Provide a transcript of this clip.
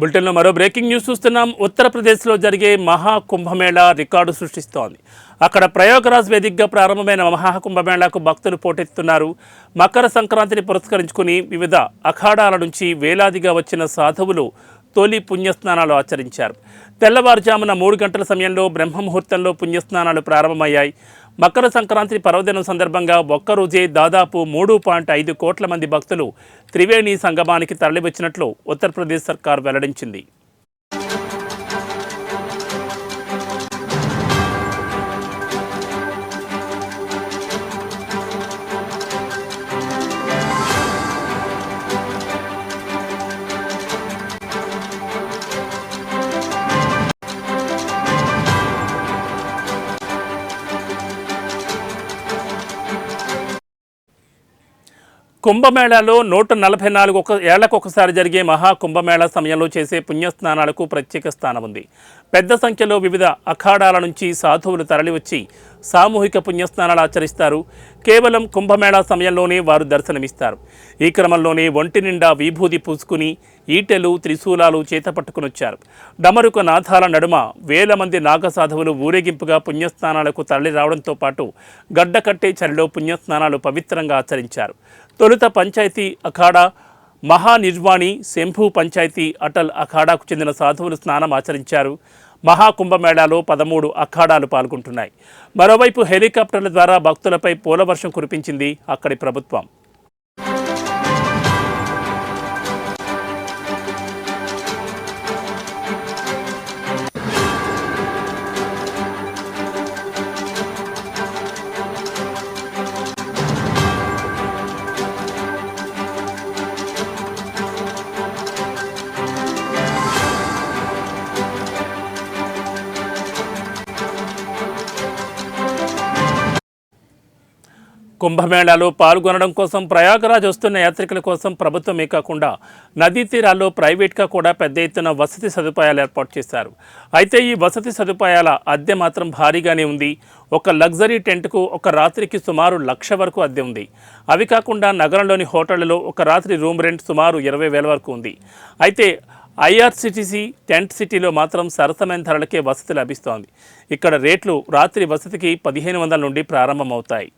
బులెటిన్లో మరో breaking news చూస్తున్నాం. ఉత్తరప్రదేశ్లో జరిగే మహాకుంభమేళా రికార్డు సృష్టిస్తోంది. అక్కడ ప్రయాగరాజ్ వేదికగా ప్రారంభమైన మహాకుంభమేళాకు భక్తులు పోటెత్తుతున్నారు. మకర సంక్రాంతిని పురస్కరించుకుని వివిధ అఖాడాల నుంచి వేలాదిగా వచ్చిన సాధువులు తొలి పుణ్యస్నానాలు ఆచరించారు. తెల్లవారుజామున 3 గంటల సమయంలో బ్రహ్మముహూర్తంలో పుణ్యస్నానాలు ప్రారంభమయ్యాయి. మకర సంక్రాంతి పర్వదినం సందర్భంగా ఒక్కరోజే దాదాపు 3.5 కోట్ల మంది భక్తులు త్రివేణి సంగమానికి తరలివచ్చినట్లు ఉత్తరప్రదేశ్ సర్కార్ వెల్లడించింది. కుంభమేళాలో 144 ఏళ్లకొకసారి జరిగే మహాకుంభమేళా సమయంలో చేసే పుణ్యస్నానాలకు ప్రత్యేక స్థానం ఉంది. పెద్ద సంఖ్యలో వివిధ అఖాడాల నుంచి సాధువులు తరలివచ్చి సామూహిక పుణ్యస్నానాలు ఆచరిస్తారు. కేవలం కుంభమేళా సమయంలోనే వారు దర్శనమిస్తారు. ఈ క్రమంలోనే ఒంటి నిండా విభూది పూసుకుని ఈటెలు, త్రిశూలాలు చేతపట్టుకుని వచ్చారు. డమరుక నాథాల నడుమ వేల మంది నాగసాధువులు ఊరేగింపుగా పుణ్యస్నానాలకు తరలి రావడంతో పాటు గడ్డకట్టే చలిలో పుణ్యస్నానాలు పవిత్రంగా ఆచరించారు. తొలుత పంచాయతీ అఖాడా, మహానిర్వాణి, శంభు పంచాయతీ అటల్ అఖాడాకు చెందిన సాధువులు స్నానం ఆచరించారు. మహాకుంభమేళాలో 13 అఖాడాలు పాల్గొంటున్నాయి. మరోవైపు హెలికాప్టర్ల ద్వారా భక్తులపై పూలవర్షం కురిపించింది అక్కడి ప్రభుత్వం. కుంభమేళాలో పాల్గొనడం కోసం ప్రయాగరాజ్ వస్తున్న యాత్రికుల కోసం ప్రభుత్వమే కాకుండా నదీ తీరాల్లో ప్రైవేట్గా కూడా పెద్ద ఎత్తున వసతి సదుపాయాలు ఏర్పాటు చేశారు. అయితే ఈ వసతి సదుపాయాల అద్దె మాత్రం భారీగానే ఉంది. ఒక లగ్జరీ టెంట్కు ఒక రాత్రికి సుమారు 1,00,000 వరకు అద్దె ఉంది. అవి కాకుండా నగరంలోని హోటళ్లలో ఒక రాత్రి రూమ్ రెంట్ సుమారు 20,000 వరకు ఉంది. అయితే IRCTC టెంట్ సిటీలో మాత్రం సరసమైన ధరలకే వసతి లభిస్తోంది. ఇక్కడ రేట్లు రాత్రి వసతికి 1,500 నుండి ప్రారంభమవుతాయి.